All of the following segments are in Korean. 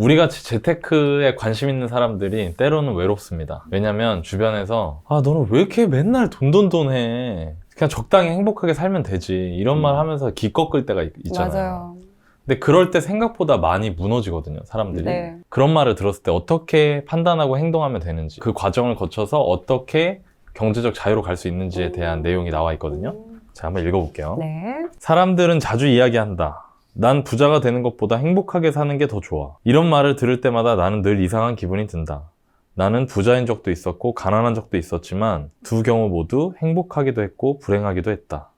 우리같이 재테크에 관심 있는 사람들이 때로는 외롭습니다. 왜냐면 주변에서 너는 왜 이렇게 맨날 돈 해? 그냥 적당히 행복하게 살면 되지. 이런 말 하면서 기껏 끌 때가 있잖아요. 맞아요. 근데 그럴 때 생각보다 많이 무너지거든요, 사람들이. 네. 그런 말을 들었을 때 어떻게 판단하고 행동하면 되는지, 그 과정을 거쳐서 어떻게 경제적 자유로 갈 수 있는지에 대한 내용이 나와 있거든요. 자, 한번 읽어볼게요. 네. 사람들은 자주 이야기한다. 난 부자가 되는 것보다 행복하게 사는 게 더 좋아. 이런 말을 들을 때마다 나는 늘 이상한 기분이 든다. 나는 부자인 적도 있었고 가난한 적도 있었지만 두 경우 모두 행복하기도 했고 불행하기도 했다.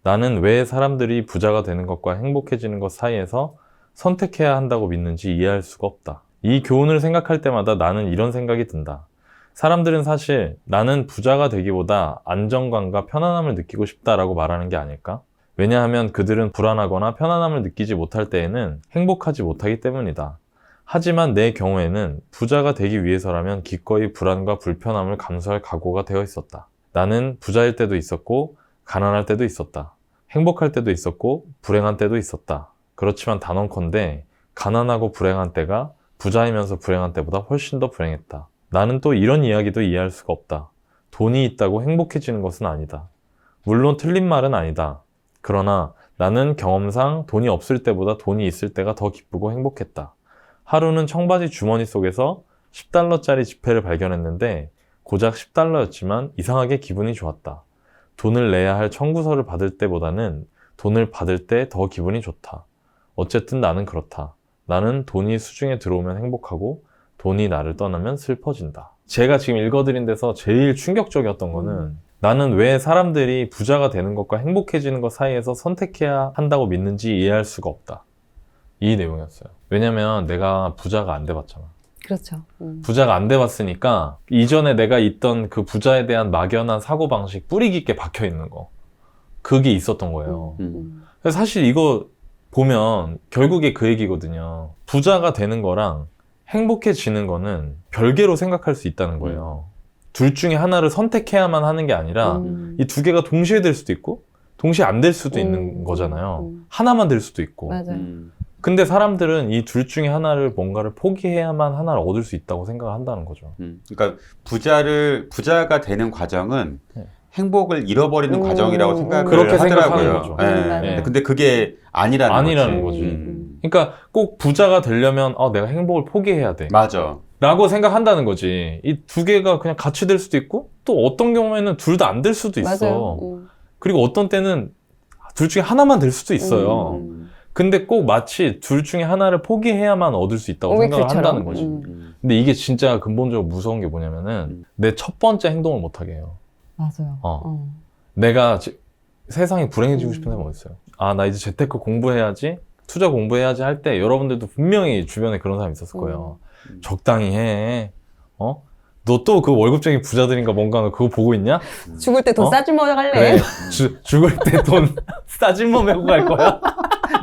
나는 왜 사람들이 부자가 되는 것과 행복해지는 것 사이에서 선택해야 한다고 믿는지 이해할 수가 없다. 이 교훈을 생각할 때마다 나는 이런 생각이 든다. 사람들은 사실 나는 부자가 되기보다 안정감과 편안함을 느끼고 싶다라고 말하는 게 아닐까? 왜냐하면 그들은 불안하거나 편안함을 느끼지 못할 때에는 행복하지 못하기 때문이다. 하지만 내 경우에는 부자가 되기 위해서라면 기꺼이 불안과 불편함을 감수할 각오가 되어 있었다. 나는 부자일 때도 있었고 가난할 때도 있었다. 행복할 때도 있었고 불행한 때도 있었다. 그렇지만 단언컨대 가난하고 불행한 때가 부자이면서 불행한 때보다 훨씬 더 불행했다. 나는 또 이런 이야기도 이해할 수가 없다. 돈이 있다고 행복해지는 것은 아니다. 물론 틀린 말은 아니다. 그러나 나는 경험상 돈이 없을 때보다 돈이 있을 때가 더 기쁘고 행복했다. 하루는 청바지 주머니 속에서 10달러짜리 지폐를 발견했는데 고작 10달러였지만 이상하게 기분이 좋았다. 돈을 내야 할 청구서를 받을 때보다는 돈을 받을 때 더 기분이 좋다. 어쨌든 나는 그렇다. 나는 돈이 수중에 들어오면 행복하고 돈이 나를 떠나면 슬퍼진다. 제가 지금 읽어드린 데서 제일 충격적이었던 거는 나는 왜 사람들이 부자가 되는 것과 행복해지는 것 사이에서 선택해야 한다고 믿는지 이해할 수가 없다. 이 내용이었어요. 왜냐면 내가 부자가 안 돼봤잖아. 그렇죠. 부자가 안 돼봤으니까 이전에 내가 있던 그 부자에 대한 막연한 사고방식, 뿌리 깊게 박혀있는 거, 그게 있었던 거예요. 그래서 사실 이거 보면 결국에 그 얘기거든요. 부자가 되는 거랑 행복해지는 거는 별개로 생각할 수 있다는 거예요. 둘 중에 하나를 선택해야만 하는 게 아니라 이 두 개가 동시에 될 수도 있고 동시에 안 될 수도 있는 거잖아요. 하나만 될 수도 있고. 맞아요. 근데 사람들은 이 둘 중에 하나를 뭔가를 포기해야만 하나를 얻을 수 있다고 생각을 한다는 거죠. 그러니까 부자가 되는 과정은 네. 행복을 잃어버리는 과정이라고 생각을 그렇게 하더라고요. 생각하는 거죠. 네. 근데 그게 아니라는 거지. 그러니까 꼭 부자가 되려면 내가 행복을 포기해야 돼. 맞아. 라고 생각한다는 거지. 이 두 개가 그냥 같이 될 수도 있고 또 어떤 경우에는 둘 다 안 될 수도 있어. 맞아요. 그리고 어떤 때는 둘 중에 하나만 될 수도 있어요. 근데 꼭 마치 둘 중에 하나를 포기해야만 얻을 수 있다고 생각을 한다는 거지. 근데 이게 진짜 근본적으로 무서운 게 뭐냐면은 내 첫 번째 행동을 못하게 해요. 맞아요. 내가 세상이 불행해지고 싶은 사람이 어딨어요. 나 이제 재테크 공부해야지, 투자 공부해야지 할 때 여러분들도 분명히 주변에 그런 사람이 있었을 거예요. 적당히 해. 너 또 그 월급쟁이 부자들인가 뭔가 너 그거 보고 있냐? 죽을 때 돈 싸지 뭐 할래? 그래. 죽을 때 돈 싸진 뭐 메고 갈 거야?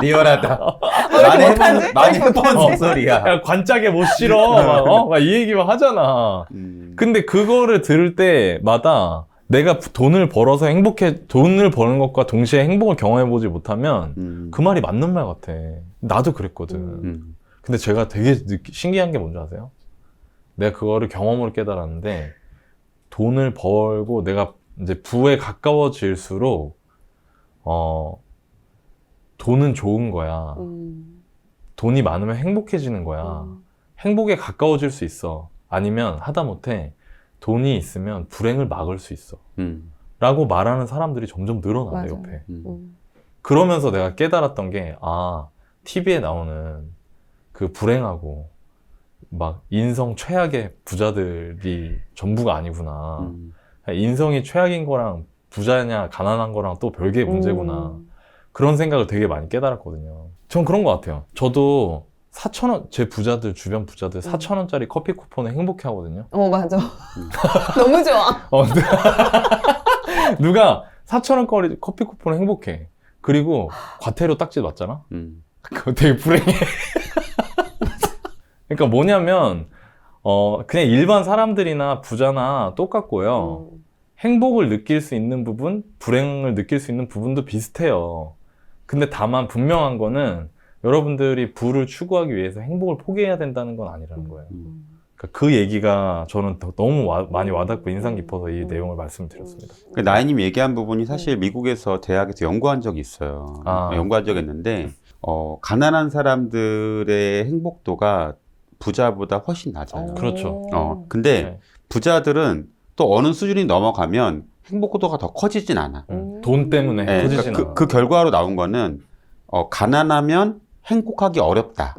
리얼하다. 못하지? 많이 해본 목소리야. 야, 관짝에 못 실어. 막 이 얘기만 하잖아. 근데 그거를 들을 때마다 내가 돈을 벌어서 돈을 버는 것과 동시에 행복을 경험해보지 못하면 그 말이 맞는 말 같아. 나도 그랬거든. 근데 제가 되게 신기한 게 뭔지 아세요? 내가 그거를 경험으로 깨달았는데 돈을 벌고 내가 이제 부에 가까워질수록 돈은 좋은 거야. 돈이 많으면 행복해지는 거야. 행복에 가까워질 수 있어. 아니면 하다못해 돈이 있으면 불행을 막을 수 있어. 라고 말하는 사람들이 점점 늘어나, 내 옆에. 그러면서 내가 깨달았던 게 TV에 나오는 그 불행하고 막 인성 최악의 부자들이 전부가 아니구나. 인성이 최악인 거랑 부자냐 가난한 거랑 또 별개의 문제구나. 그런 생각을 되게 많이 깨달았거든요. 전 그런 것 같아요. 저도 4,000원, 제 부자들, 주변 부자들 4,000원짜리 커피 쿠폰에 행복해 하거든요. 맞아. 너무 좋아. 누가 4,000원짜리 커피 쿠폰에 행복해. 그리고 과태료 딱지 맞잖아? 그거 되게 불행해. 그러니까 뭐냐면, 그냥 일반 사람들이나 부자나 똑같고요. 행복을 느낄 수 있는 부분, 불행을 느낄 수 있는 부분도 비슷해요. 근데 다만 분명한 거는 여러분들이 부를 추구하기 위해서 행복을 포기해야 된다는 건 아니라는 거예요. 그러니까 그 얘기가 저는 너무 많이 와닿고 인상 깊어서 이 내용을 말씀드렸습니다. 나이님 얘기한 부분이 사실 미국에서 대학에서 연구한 적이 있어요. 연구한 적이 있는데 가난한 사람들의 행복도가 부자보다 훨씬 낮아요. 그렇죠. 근데 네. 부자들은 또 어느 수준이 넘어가면 행복도가 더 커지진 않아. 돈 때문에 네, 커지진 그러니까 않아. 그 결과로 나온 거는 가난하면 행복하기 어렵다.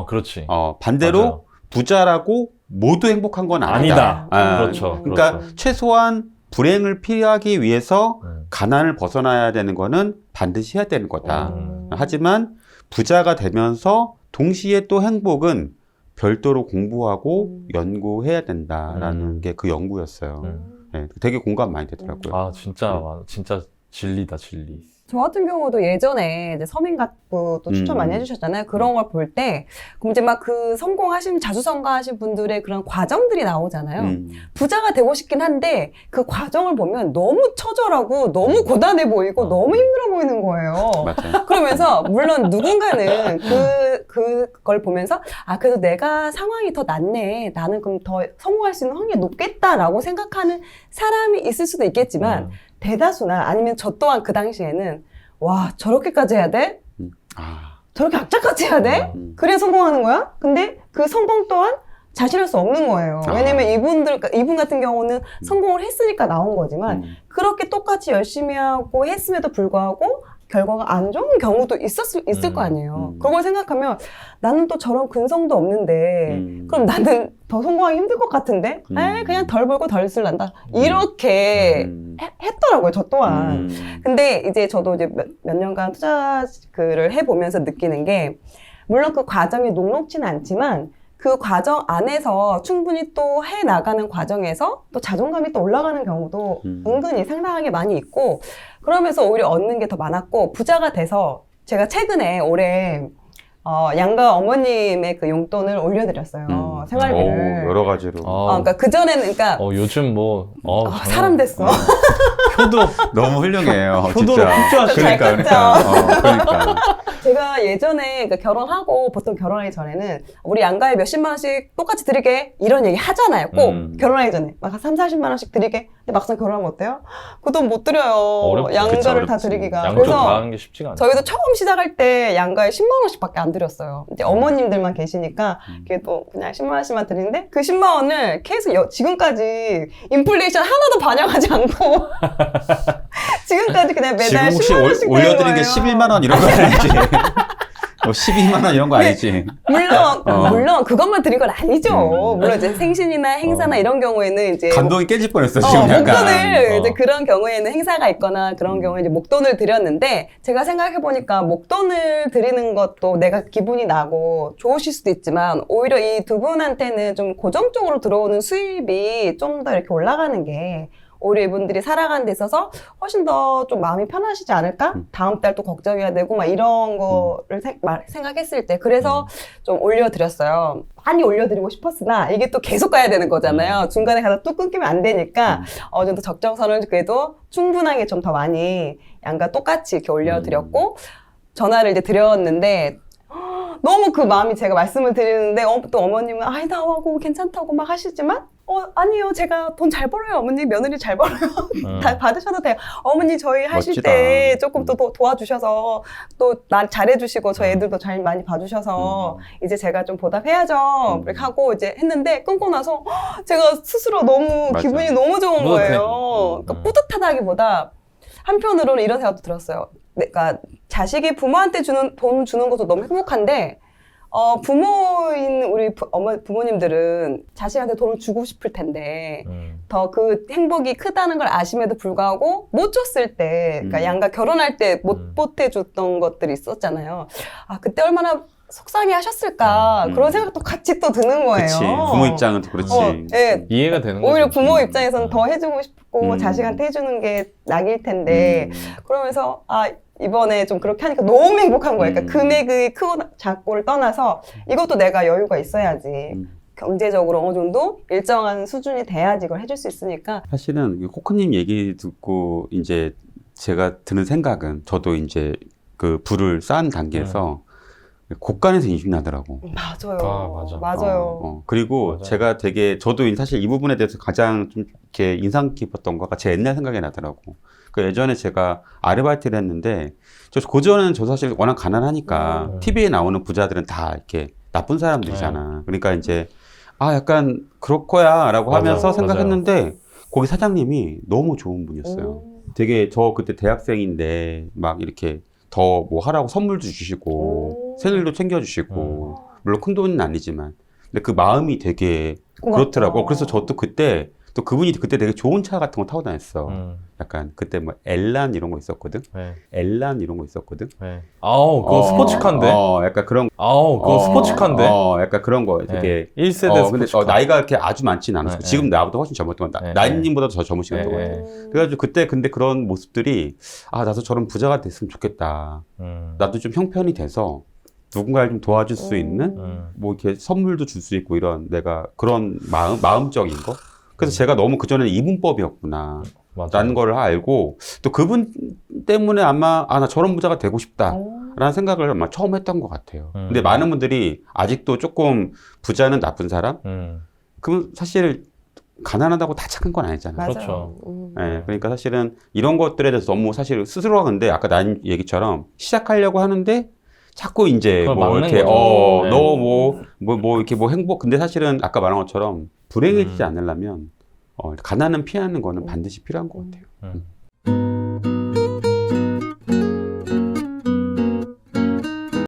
그렇지. 반대로 맞아요. 부자라고 모두 행복한 건 아니다. 그렇죠. 그러니까 그렇죠. 최소한 불행을 피하기 위해서 가난을 벗어나야 되는 거는 반드시 해야 되는 거다. 하지만 부자가 되면서 동시에 또 행복은 별도로 공부하고 연구해야 된다라는 게 그 연구였어요. 네, 되게 공감 많이 되더라고요. 진짜 진리다, 진리. 저 같은 경우도 예전에 이제 서민가부도 추천 많이 해주셨잖아요. 그런 걸 볼 때, 그럼 이제 막 그 성공하신, 자수성가하신 분들의 그런 과정들이 나오잖아요. 부자가 되고 싶긴 한데, 그 과정을 보면 너무 처절하고, 너무 고단해 보이고, 너무 힘들어 보이는 거예요. 맞아요. 그러면서, 물론 누군가는 그걸 보면서, 그래도 내가 상황이 더 낫네. 나는 그럼 더 성공할 수 있는 확률이 높겠다라고 생각하는 사람이 있을 수도 있겠지만, 대다수나 아니면 저 또한 그 당시에는 와 저렇게까지 해야 돼? 저렇게 악착같이 해야 돼? 그래야 성공하는 거야? 근데 그 성공 또한 자신할 수 없는 거예요. 왜냐면 이분 같은 경우는 성공을 했으니까 나온 거지만 그렇게 똑같이 열심히 하고 했음에도 불구하고 결과가 안 좋은 경우도 있을 거 아니에요. 그걸 생각하면 나는 또 저런 근성도 없는데 그럼 나는 더 성공하기 힘들 것 같은데 그냥 덜 벌고 덜 쓸란다. 이렇게 했더라고요, 저 또한. 근데 이제 저도 이제 몇 년간 투자 글을 해보면서 느끼는 게 물론 그 과정이 녹록지는 않지만 그 과정 안에서 충분히 또 해나가는 과정에서 또 자존감이 또 올라가는 경우도 은근히 상당하게 많이 있고 그러면서 오히려 얻는 게 더 많았고 부자가 돼서 제가 최근에 올해 양가 어머님의 그 용돈을 올려드렸어요. 생활비를. 여러 가지로. 그러니까 그전에는 그러니까 요즘 사람 됐어. 효도 너무 훌륭해요. 효도로 흡수하시네. 그러니까. 제가 예전에 그러니까 결혼하고 보통 결혼하기 전에는 우리 양가에 몇십만 원씩 똑같이 드리게 이런 얘기 하잖아요. 꼭 결혼하기 전에 막 30-40만 원씩 드리게. 근데 막상 결혼하면 어때요? 그 돈 못 드려요. 어렵지. 양가를 다 드리기가. 양쪽 다 하는 게 쉽지가 않아요. 저희도 처음 시작할 때 양가에 10만 원씩밖에 안 드렸어요. 이제 어머님들만 계시니까 그래도 그냥 10만 원씩만 드리는데 그 10만 원을 계속 지금까지 인플레이션 하나도 반영하지 않고 지금까지 그냥 매달 10만 원씩 드린 올려드린 거예요. 게 11만 원 이런 거 아니지? 12만 원 이런 거 아니지? 물론 그것만 드린 건 아니죠. 물론 이제 생신이나 행사나 이런 경우에는 이제 감동이 깨질 뻔했어 지금 약간. 목돈을 이제 그런 경우에는 행사가 있거나 그런 경우에 이제 목돈을 드렸는데 제가 생각해 보니까 목돈을 드리는 것도 내가 기분이 나고 좋으실 수도 있지만 오히려 이 두 분한테는 좀 고정적으로 들어오는 수입이 좀 더 이렇게 올라가는 게 오히려 이분들이 살아가는 데 있어서 훨씬 더 좀 마음이 편하시지 않을까? 다음 달 또 걱정해야 되고 막 이런 거를 생각했을 때 그래서 좀 올려드렸어요. 많이 올려드리고 싶었으나 이게 또 계속 가야 되는 거잖아요. 중간에 가다 또 끊기면 안 되니까 어느 정도 적정선을 그래도 충분하게 좀 더 많이 양가 똑같이 이렇게 올려드렸고 전화를 이제 드렸는데 너무 그 마음이 제가 말씀을 드리는데 또 어머님은 아니다 하고 괜찮다고 막 하시지만 아니요 제가 돈 잘 벌어요 어머니 며느리 잘 벌어요 다 받으셔도 돼요 어머니 저희 하실 멋지다. 때 조금 또 도와주셔서 또 날 잘해주시고 저희 애들도 잘 많이 봐주셔서 이제 제가 좀 보답해야죠 이렇게 하고 이제 했는데 끊고 나서 제가 스스로 너무 맞아. 기분이 너무 좋은 뿌듯해. 거예요. 그러니까 뿌듯하다기보다 한편으로는 이런 생각도 들었어요. 그러니까 자식이 부모한테 돈 주는 것도 너무 행복한데 부모인 우리 부모님들은 자식한테 돈을 주고 싶을 텐데 더 그 행복이 크다는 걸 아심에도 불구하고 못 줬을 때 그러니까 양가 결혼할 때 못 보태줬던 것들이 있었잖아요. 그때 얼마나 속상해 하셨을까 그런 생각도 같이 또 드는 거예요. 그치. 부모 입장은 또 그렇지. 네. 이해가 되는 거죠. 오히려 부모 입장에서는 더 해주고 싶고 자식한테 해주는 게 낙일 텐데 그러면서 이번에 좀 그렇게 하니까 너무 행복한 거예요. 그러니까 금액이 크고 작고를 떠나서 이것도 내가 여유가 있어야지. 경제적으로 어느 정도 일정한 수준이 돼야지 이걸 해줄 수 있으니까. 사실은 코크님 얘기 듣고 이제 제가 드는 생각은 저도 이제 그 부를 쌓은 단계에서 곳간에서 인식 나더라고. 맞아요. 아, 맞아. 맞아요. 그리고 맞아요. 제가 저도 사실 이 부분에 대해서 가장 좀 이렇게 인상 깊었던 거가 제 옛날 생각이 나더라고. 그 예전에 제가 아르바이트를 했는데, 고전은 저 사실 워낙 가난하니까, TV에 나오는 부자들은 다 이렇게 나쁜 사람들이잖아. 그러니까 이제, 약간 그럴 거야 라고 맞아요. 하면서 생각했는데, 거기 사장님이 너무 좋은 분이었어요. 되게 저 그때 대학생인데, 막 이렇게 더 뭐 하라고 선물도 주시고, 생일도 챙겨주시고, 물론 큰 돈은 아니지만, 근데 그 마음이 되게 그렇더라고. 그래서 저도 그때, 또 그분이 그때 되게 좋은 차 같은 거 타고 다녔어. 약간 그때 뭐 엘란 이런 거 있었거든. 네. 엘란 이런 거 있었거든. 네. 아우, 그거 스포츠카인데? 약간 그런. 아우, 그거 스포츠카인데? 약간 그런 거 되게. 1세대 근데 스포츠카. 나이가 이렇게 아주 많지는 않았어. 네, 지금 네. 나보다 훨씬 젊었던 건 네, 나이님보다 더 젊으신 것 네. 같아. 그래가지고 그때 근데 그런 모습들이 나도 저런 부자가 됐으면 좋겠다. 나도 좀 형편이 돼서 누군가를 좀 도와줄 수 있는 뭐 이렇게 선물도 줄 수 있고 이런 내가 그런 마음적인 거. 그래서 제가 너무 그전에는 이분법이었구나. 라는 걸 알고 또 그분 때문에 아마 나 저런 부자가 되고 싶다 라는 생각을 아마 처음 했던 것 같아요. 근데 많은 분들이 아직도 조금 부자는 나쁜 사람? 그럼 사실 가난하다고 다 착한 건 아니잖아요. 맞아요. 그렇죠. 네, 그러니까 사실은 이런 것들에 대해서 너무 사실 스스로가 근데 아까 난 얘기처럼 시작하려고 하는데 자꾸 이제 그걸 뭐 막는 이렇게 거죠. 네. 너 이렇게 뭐 행복 근데 사실은 아까 말한 것처럼 불행해지지 않으려면 가난은 피하는 거는 반드시 필요한 것 같아요.